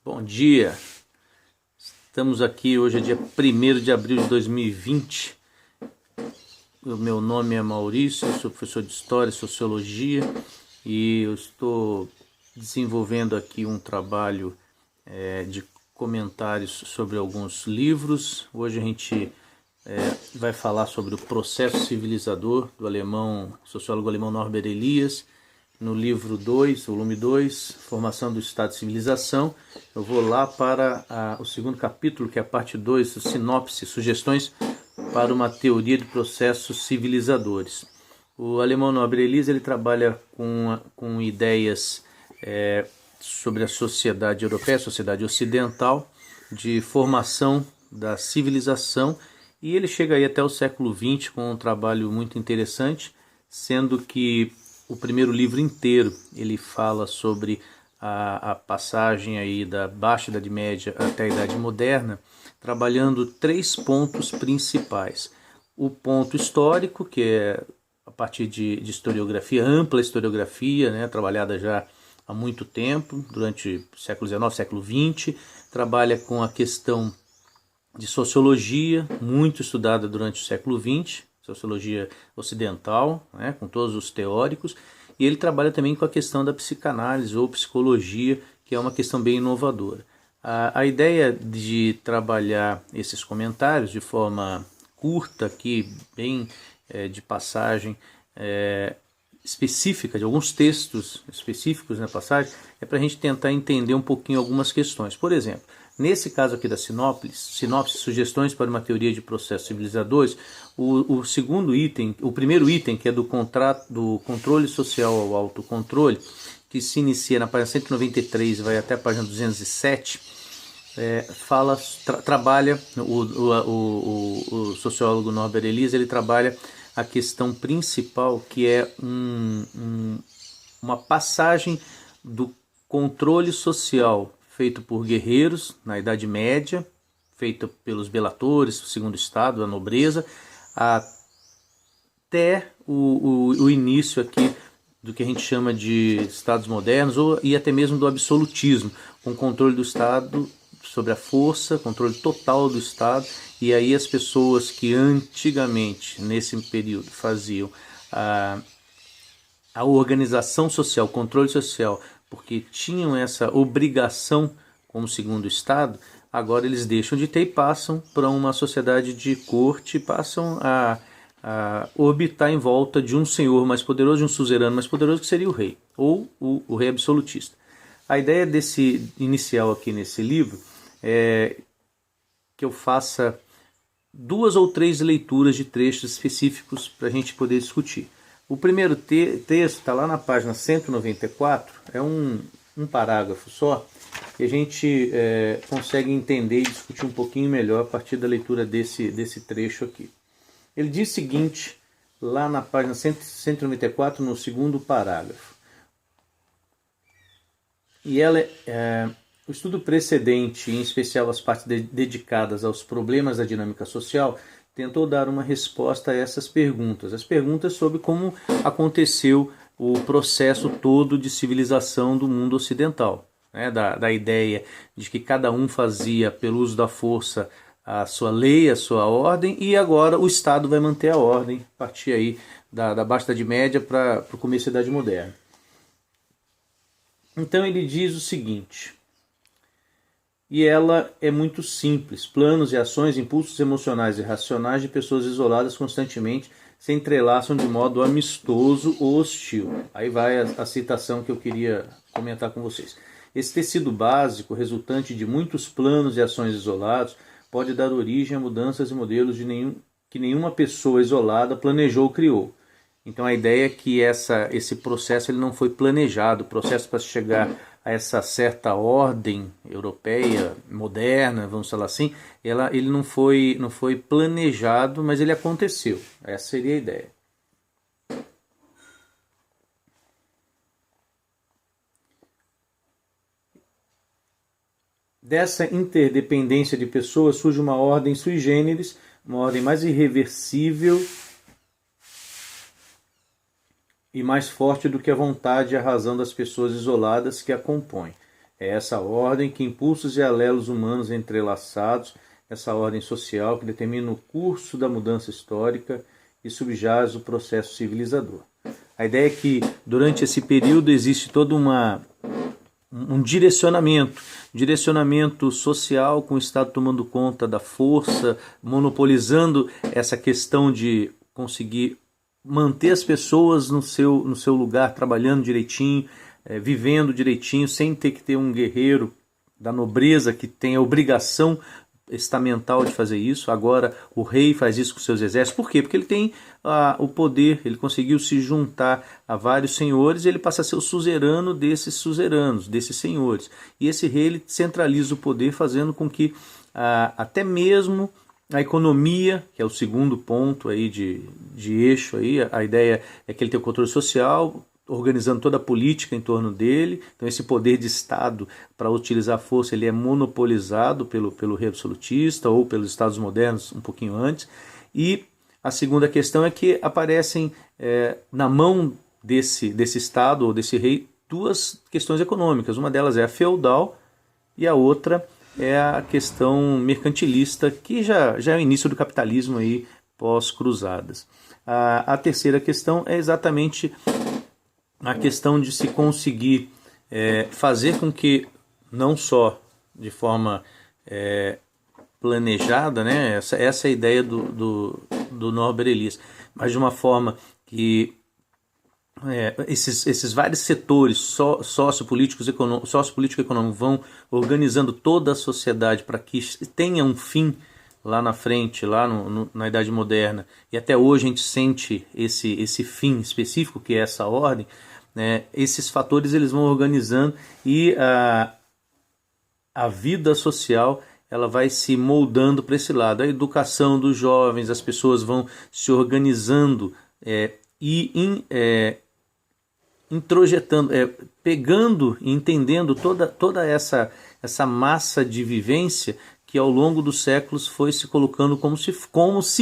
Bom dia, estamos aqui, hoje é dia 1º de abril de 2020. O meu nome é Maurício, sou professor de História e Sociologia e eu estou desenvolvendo aqui um trabalho de comentários sobre alguns livros. Hoje a gente vai falar sobre o processo civilizador do sociólogo alemão Norbert Elias, no livro 2, volume 2, Formação do Estado de Civilização. Eu vou lá para o segundo capítulo, que é a parte 2, sinopse, sugestões para uma teoria de processos civilizadores. O alemão Norbert Elias ele trabalha com ideias sobre a sociedade europeia, a sociedade ocidental, de formação da civilização, e ele chega aí até o século XX com um trabalho muito interessante, sendo que o primeiro livro inteiro ele fala sobre a passagem aí da Baixa Idade Média até a Idade Moderna, trabalhando 3 pontos principais. O ponto histórico, que é a partir de historiografia, ampla historiografia, né, trabalhada já há muito tempo, durante o século XIX, século XX, trabalha com a questão de sociologia, muito estudada durante o século XX, sociologia ocidental, né, com todos os teóricos, e ele trabalha também com a questão da psicanálise ou psicologia, que é uma questão bem inovadora. A ideia de trabalhar esses comentários de forma curta aqui, bem de passagem específica, de alguns textos específicos na passagem, é para a gente tentar entender um pouquinho algumas questões. Por exemplo, nesse caso aqui da sinopse, sugestões para uma teoria de processos civilizadores, o segundo item, o primeiro item, que é do controle social ao autocontrole, que se inicia na página 193 e vai até a página 207, trabalha, o sociólogo Norbert Elias, ele trabalha a questão principal, que é uma passagem do controle social feito por guerreiros na Idade Média, feito pelos belatores, o segundo estado, a nobreza, até o início aqui do que a gente chama de estados modernos e até mesmo do absolutismo, com controle do Estado sobre a força, controle total do Estado, e aí as pessoas que antigamente, nesse período, faziam a organização social, o controle social, porque tinham essa obrigação como segundo Estado, agora eles deixam de ter e passam para uma sociedade de corte, passam a orbitar em volta de um senhor mais poderoso, de um suzerano mais poderoso, que seria o rei, ou o rei absolutista. A ideia desse inicial aqui nesse livro é que eu faça 2 ou 3 leituras de trechos específicos para a gente poder discutir. O primeiro texto está lá na página 194, é um parágrafo só, e a gente consegue entender e discutir um pouquinho melhor a partir da leitura desse trecho aqui. Ele diz o seguinte, lá na página 194, no segundo parágrafo. E o estudo precedente, em especial as partes dedicadas aos problemas da dinâmica social, tentou dar uma resposta a essas perguntas. As perguntas sobre como aconteceu o processo todo de civilização do mundo ocidental, né? Da ideia de que cada um fazia, pelo uso da força, a sua lei, a sua ordem, e agora o Estado vai manter a ordem, a partir aí da Baixa Idade Média para o começo da Idade Moderna. Então ele diz o seguinte, e ela é muito simples: planos e ações, impulsos emocionais e racionais de pessoas isoladas constantemente se entrelaçam de modo amistoso ou hostil. Aí vai a citação que eu queria comentar com vocês. Esse tecido básico, resultante de muitos planos e ações isolados, pode dar origem a mudanças e modelos que nenhuma pessoa isolada planejou ou criou. Então a ideia é que esse processo ele não foi planejado, o processo para chegar a essa certa ordem europeia, moderna, vamos falar assim, ele não foi planejado, mas ele aconteceu. Essa seria a ideia. Dessa interdependência de pessoas surge uma ordem sui generis, uma ordem mais irreversível e mais forte do que a vontade e a razão das pessoas isoladas que a compõem. É essa ordem que impulsa os alelos humanos entrelaçados, essa ordem social que determina o curso da mudança histórica e subjaz o processo civilizador. A ideia é que durante esse período existe todo um direcionamento social, com o Estado tomando conta da força, monopolizando essa questão de conseguir manter as pessoas no seu lugar, trabalhando direitinho, vivendo direitinho, sem ter que ter um guerreiro da nobreza que tem a obrigação estamental de fazer isso. Agora o rei faz isso com seus exércitos. Por quê? Porque ele tem o poder, ele conseguiu se juntar a vários senhores e ele passa a ser o suzerano desses suzeranos, desses senhores. E esse rei ele centraliza o poder, fazendo com que até mesmo a economia, que é o segundo ponto aí de eixo, aí, a ideia é que ele tem o controle social, organizando toda a política em torno dele. Então esse poder de Estado para utilizar a força ele é monopolizado pelo rei absolutista ou pelos Estados modernos um pouquinho antes. E a segunda questão é que aparecem na mão desse Estado ou desse rei duas questões econômicas. Uma delas é a feudal e a outra é a questão mercantilista, que já é o início do capitalismo aí pós-cruzadas. A terceira questão é exatamente a questão de se conseguir fazer com que, não só de forma planejada, né, essa é a ideia do Norbert Elias, mas de uma forma que esses vários setores sociopolítico-econômicos vão organizando toda a sociedade para que tenha um fim lá na frente, lá na Idade Moderna, e até hoje a gente sente esse fim específico, que é essa ordem, né? Esses fatores eles vão organizando e a vida social ela vai se moldando para esse lado. A educação dos jovens, as pessoas vão se organizando introjetando, pegando e entendendo toda essa massa de vivência que ao longo dos séculos foi se colocando como se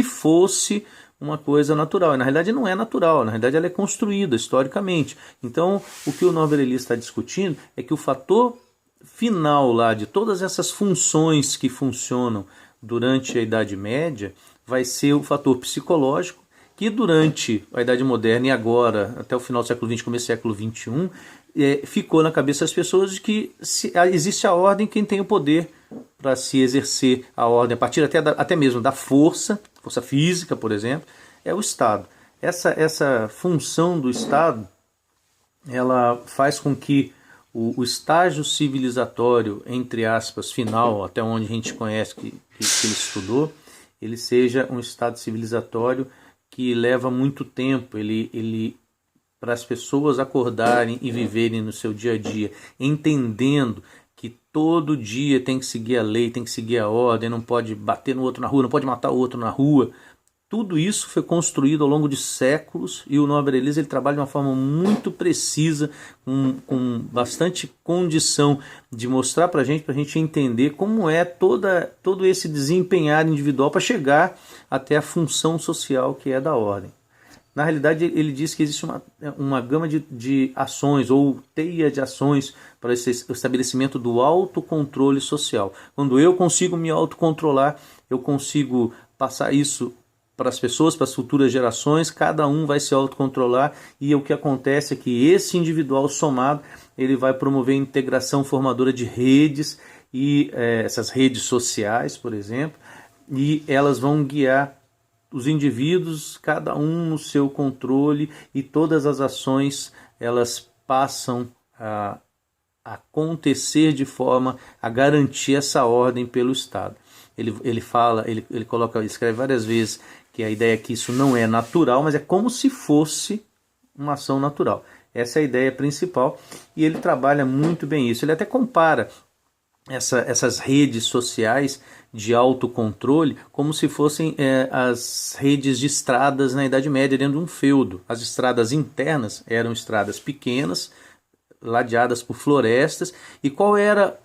fosse uma coisa natural. E na realidade não é natural, na realidade ela é construída historicamente. Então o que o Norbert Elias está discutindo é que o fator final lá de todas essas funções que funcionam durante a Idade Média vai ser o fator psicológico, que durante a Idade Moderna e agora, até o final do século XX, começo do século XXI, ficou na cabeça das pessoas de que existe a ordem, quem tem o poder para se exercer a ordem, a partir até mesmo da força física, por exemplo, é o Estado. Essa função do Estado, ela faz com que o estágio civilizatório, entre aspas, final, até onde a gente conhece que ele estudou, ele seja um estado civilizatório que leva muito tempo, ele para as pessoas acordarem e viverem no seu dia a dia, entendendo que todo dia tem que seguir a lei, tem que seguir a ordem, não pode bater no outro na rua, não pode matar o outro na rua. Tudo isso foi construído ao longo de séculos e o Norbert Elias ele trabalha de uma forma muito precisa, com bastante condição de mostrar para a gente entender como é todo esse desempenhar individual para chegar até a função social que é da ordem. Na realidade, ele diz que existe uma gama de ações ou teia de ações para o estabelecimento do autocontrole social. Quando eu consigo me autocontrolar, eu consigo passar isso para as pessoas, para as futuras gerações, cada um vai se autocontrolar e o que acontece é que esse individual somado ele vai promover a integração formadora de redes e essas redes sociais, por exemplo, e elas vão guiar os indivíduos, cada um no seu controle, e todas as ações elas passam a acontecer de forma a garantir essa ordem pelo Estado. Ele escreve várias vezes que a ideia é que isso não é natural, mas é como se fosse uma ação natural. Essa é a ideia principal e ele trabalha muito bem isso. Ele até compara essas redes sociais de autocontrole como se fossem as redes de estradas na Idade Média dentro de um feudo. As estradas internas eram estradas pequenas, ladeadas por florestas, e qual era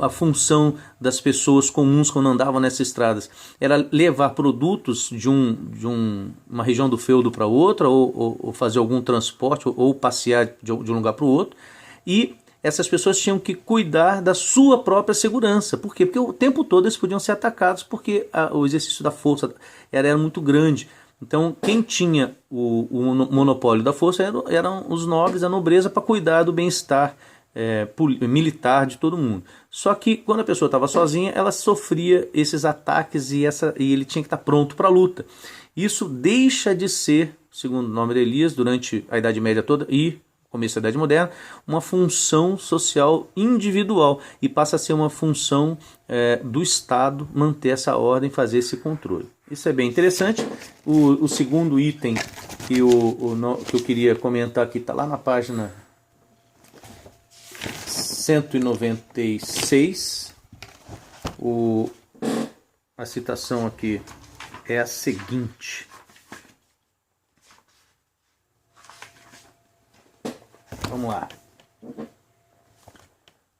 a função das pessoas comuns quando andavam nessas estradas? Era levar produtos de uma região do feudo para outra, ou fazer algum transporte, ou passear de um lugar para o outro, e essas pessoas tinham que cuidar da sua própria segurança. Por quê? Porque o tempo todo eles podiam ser atacados, porque o exercício da força era muito grande. Então, quem tinha o monopólio da força eram os nobres, a nobreza, para cuidar do bem-estar militar de todo mundo. Só que quando a pessoa estava sozinha, ela sofria esses ataques e ele tinha que estar pronto para a luta. Isso deixa de ser, segundo Norbert Elias, durante a Idade Média toda e começo da Idade Moderna, uma função social individual e passa a ser uma função do Estado manter essa ordem, fazer esse controle. Isso é bem interessante. O segundo item que eu queria comentar aqui está lá na página 196. A citação aqui é a seguinte: vamos lá.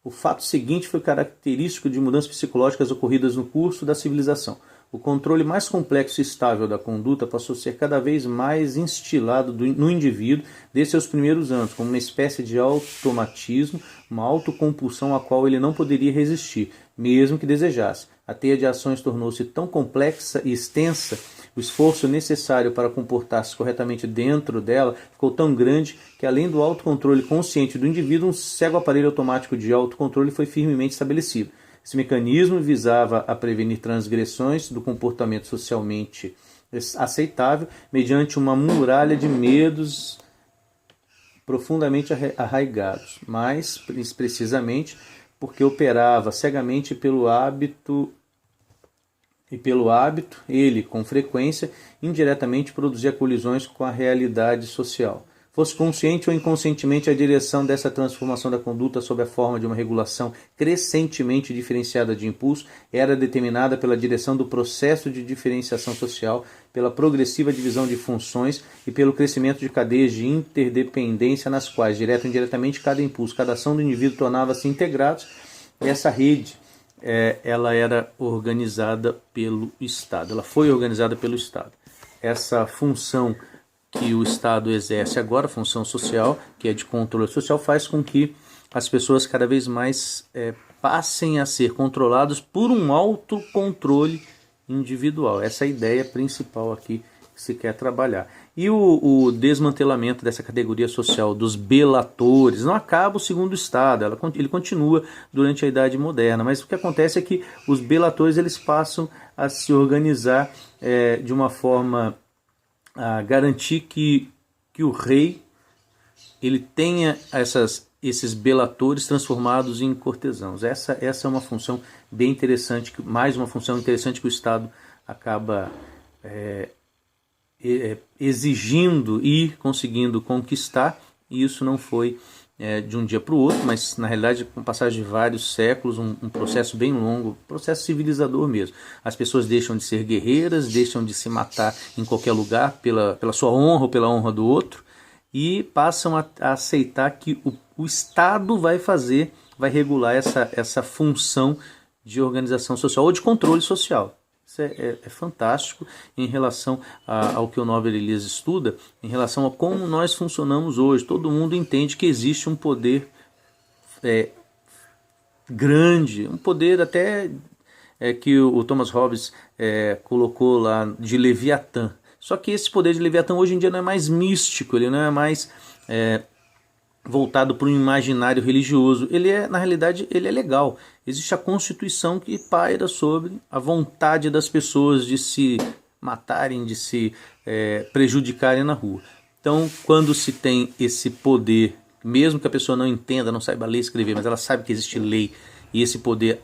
O fato seguinte foi característico de mudanças psicológicas ocorridas no curso da civilização. O controle mais complexo e estável da conduta passou a ser cada vez mais instilado no indivíduo desde seus primeiros anos, como uma espécie de automatismo, uma autocompulsão a qual ele não poderia resistir, mesmo que desejasse. A teia de ações tornou-se tão complexa e extensa, o esforço necessário para comportar-se corretamente dentro dela ficou tão grande que, além do autocontrole consciente do indivíduo, um cego aparelho automático de autocontrole foi firmemente estabelecido. Esse mecanismo visava a prevenir transgressões do comportamento socialmente aceitável mediante uma muralha de medos profundamente arraigados, mais precisamente porque operava cegamente pelo hábito, ele, com frequência, indiretamente produzia colisões com a realidade social. Fosse consciente ou inconscientemente, a direção dessa transformação da conduta sob a forma de uma regulação crescentemente diferenciada de impulso era determinada pela direção do processo de diferenciação social, pela progressiva divisão de funções e pelo crescimento de cadeias de interdependência nas quais, direto ou indiretamente, cada impulso, cada ação do indivíduo tornava-se integrados. Essa rede ela era organizada pelo Estado, ela foi organizada pelo Estado. Essa função que o Estado exerce agora, a função social, que é de controle social, faz com que as pessoas cada vez mais passem a ser controladas por um autocontrole individual. Essa é a ideia principal aqui que se quer trabalhar. E o desmantelamento dessa categoria social dos belatores não acaba segundo o Estado, ele continua durante a Idade Moderna, mas o que acontece é que os belatores eles passam a se organizar de uma forma a garantir que o rei ele tenha esses belatores transformados em cortesãos. Essa é uma função bem interessante, mais uma função interessante que o Estado acaba exigindo e conseguindo conquistar, e isso não foi de um dia para o outro, mas na realidade com passagem de vários séculos, um processo bem longo, processo civilizador mesmo. As pessoas deixam de ser guerreiras, deixam de se matar em qualquer lugar pela sua honra ou pela honra do outro, e passam a aceitar que o Estado vai regular essa função de organização social ou de controle social. Isso é fantástico em relação ao que o Norbert Elias estuda, em relação a como nós funcionamos hoje. Todo mundo entende que existe um poder grande, um poder até que o Thomas Hobbes colocou lá de Leviatã. Só que esse poder de Leviatã hoje em dia não é mais místico, ele não é mais voltado para um imaginário religioso. Na realidade, ele é legal. Existe a Constituição que paira sobre a vontade das pessoas de se matarem, de se prejudicarem na rua. Então, quando se tem esse poder, mesmo que a pessoa não entenda, não saiba ler e escrever, mas ela sabe que existe lei e esse poder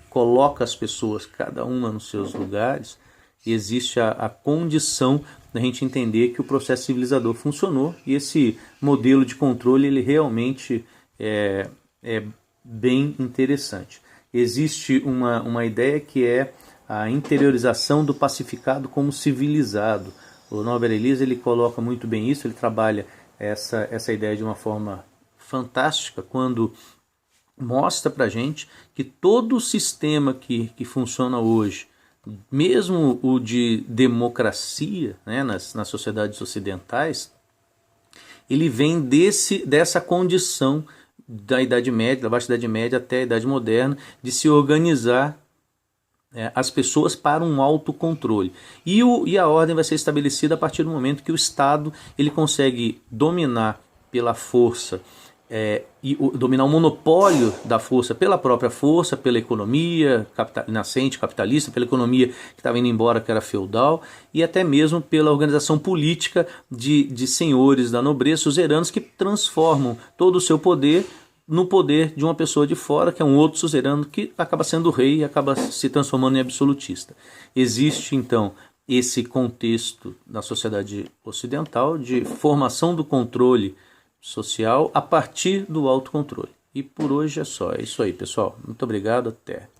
coloca as pessoas, cada uma nos seus lugares, existe a condição da gente entender que o processo civilizador funcionou e esse modelo de controle ele realmente é bem interessante. Existe uma ideia que é a interiorização do pacificado como civilizado. O Norbert Elias ele coloca muito bem isso, ele trabalha essa ideia de uma forma fantástica quando mostra para a gente que todo o sistema que funciona hoje, mesmo o de democracia, né, nas sociedades ocidentais, ele vem dessa condição da Idade Média, da Baixa Idade Média até a Idade Moderna, de se organizar as pessoas para um autocontrole. E a ordem vai ser estabelecida a partir do momento que o Estado ele consegue dominar pela força, dominar o monopólio da força pela própria força, pela economia nascente capitalista, pela economia que estava indo embora, que era feudal, e até mesmo pela organização política de senhores da nobreza, suzeranos, que transformam todo o seu poder no poder de uma pessoa de fora, que é um outro suzerano, que acaba sendo rei e acaba se transformando em absolutista. Existe, então, esse contexto na sociedade ocidental de formação do controle social a partir do autocontrole. E por hoje é só. É isso aí, pessoal. Muito obrigado. Até.